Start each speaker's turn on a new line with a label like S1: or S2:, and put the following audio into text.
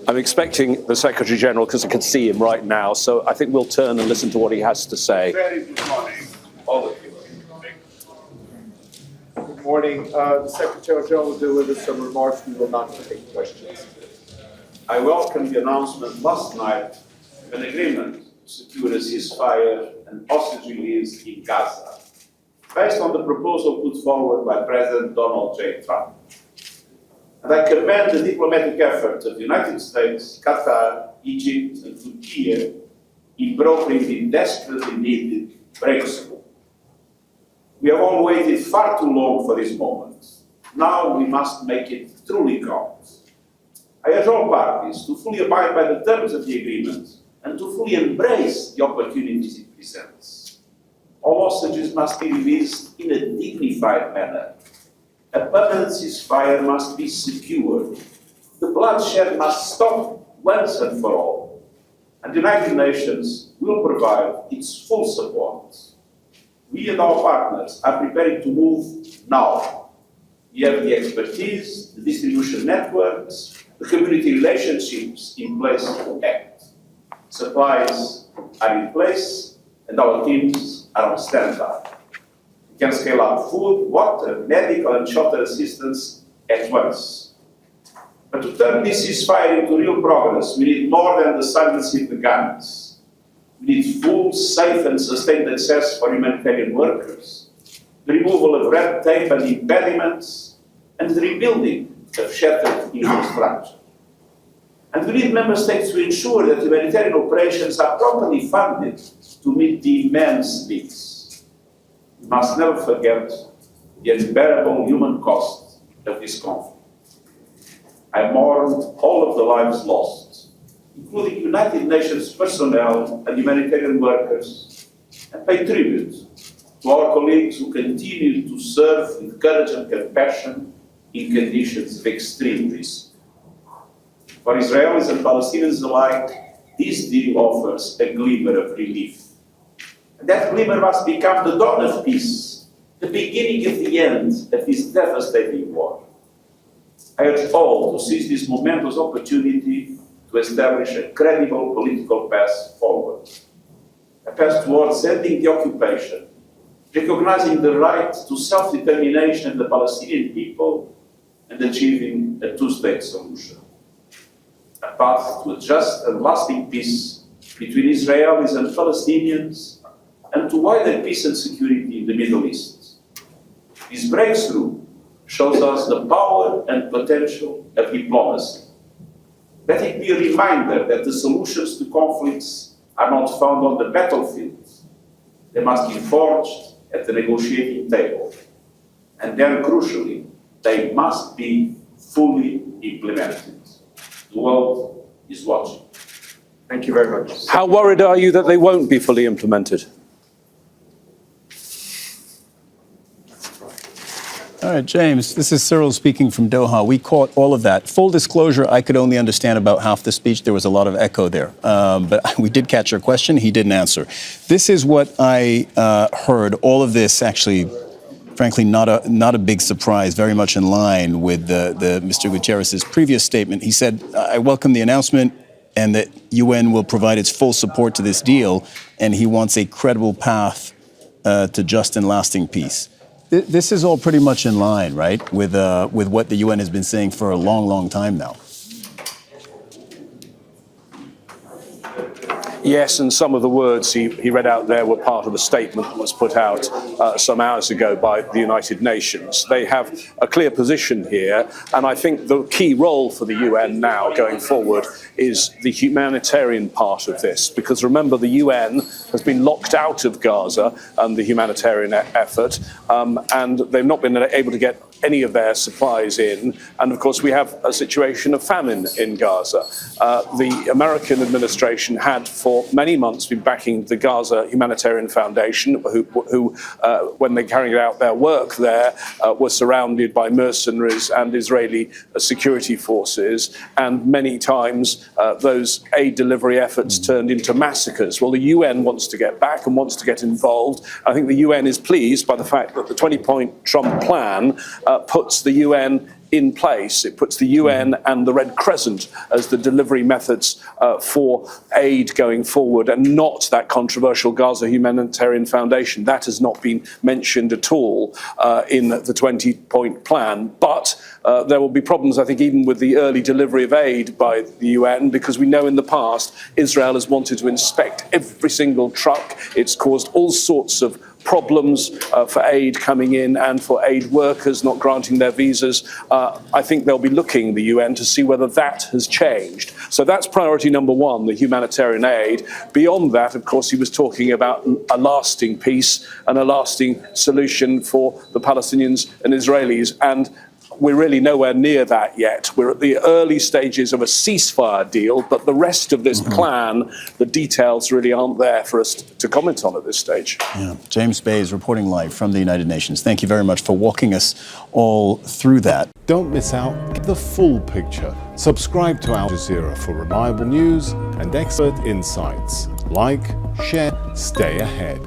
S1: I'm expecting the Secretary-General, because I can see him right now, so I think we'll turn and listen to what he has to say.
S2: Very good morning, all of you.
S3: Good morning. The Secretary-General will deliver some remarks. We will not take questions.
S2: I welcome the announcement last night of an agreement to secure a ceasefire and hostage release in Gaza, based on the proposal put forward by President Donald J. Trump. And I commend the diplomatic efforts of the United States, Qatar, Egypt, and Turkey in brokering the desperately needed breakthrough. We have all waited far too long for this moment. Now we must make it truly count. I urge all parties to fully abide by the terms of the agreement and to fully embrace the opportunities it presents. All hostages must be released in a dignified manner. A permanent ceasefire must be secured. The bloodshed must stop once and for all. And the United Nations will provide its full support. We and our partners are preparing to move now. We have the expertise, the distribution networks, the community relationships in place to act. Supplies are in place, and our teams are on standby. We can scale up food, water, medical, and shelter assistance at once. But to turn this ceasefire into real progress, we need more than the silence of the guns. We need full, safe, and sustained access for humanitarian workers, the removal of red tape and impediments, and the rebuilding of shattered infrastructure. And we need member states to ensure that humanitarian operations are properly funded to meet the immense needs. We must never forget the unbearable human cost of this conflict. I mourn all of the lives lost, including United Nations personnel and humanitarian workers, and pay tribute to our colleagues who continue to serve with courage and compassion in conditions of extreme risk. For Israelis and Palestinians alike, this deal offers a glimmer of relief. And that glimmer must become the dawn of peace, the beginning of the end of this devastating war. I urge all to seize this momentous opportunity to establish a credible political path forward. A path towards ending the occupation, recognizing the right to self-determination of the Palestinian people, and achieving a two-state solution. A path to a just and lasting peace between Israelis and Palestinians, and to wider peace and security in the Middle East. This breakthrough shows us the power and potential of diplomacy. Let it be a reminder that the solutions to conflicts are not found on the battlefield. They must be forged at the negotiating table. And then, crucially, they must be fully implemented. The world is watching.
S3: Thank you very much.
S1: How worried are you that they won't be fully implemented?
S4: All right, James, this is Cyril speaking from Doha. We caught all of that. Full disclosure, I could only understand about half the speech. There was a lot of echo there. But we did catch your question. He didn't answer. This is what I heard. All of this actually, frankly, not a big surprise, very much in line with the Mr. Guterres' previous statement. He said, I welcome the announcement and that UN will provide its full support to this deal, and he wants a credible path to just and lasting peace. This is all pretty much in line, right, with what the UN has been saying for a long, long time now.
S1: Yes, and some of the words he read out there were part of a statement that was put out some hours ago by the United Nations. They have a clear position here, and I think the key role for the UN now going forward is the humanitarian part of this, because remember, the UN has been locked out of Gaza and the humanitarian effort, and they've not been able to get any of their supplies in. And of course, we have a situation of famine in Gaza. The American administration had for many months been backing the Gaza Humanitarian Foundation, who when they carried out their work there, were surrounded by mercenaries and Israeli security forces. And many times those aid delivery efforts turned into massacres. Well, the UN wants to get back and wants to get involved. I think the UN is pleased by the fact that the 20-point Trump plan puts the UN in place. It puts the UN and the Red Crescent as the delivery methods for aid going forward, and not that controversial Gaza Humanitarian Foundation. That has not been mentioned at all in the 20-point plan. But there will be problems, I think, even with the early delivery of aid by the UN, because we know in the past Israel has wanted to inspect every single truck. It's caused all sorts of problems for aid coming in and for aid workers not granting their visas. I think they'll be looking, the UN, to see whether that has changed. So that's priority number one, the humanitarian aid. Beyond that, of course, he was talking about a lasting peace and a lasting solution for the Palestinians and Israelis. And we're really nowhere near that yet. We're at the early stages of a ceasefire deal, but the rest of this plan, the details really aren't there for us to comment on at this stage.
S4: Yeah. James Bays reporting live from the United Nations. Thank you very much for walking us all through that.
S5: Don't miss out. Get the full picture. Subscribe to Al Jazeera for reliable news and expert insights. Like, share, stay ahead.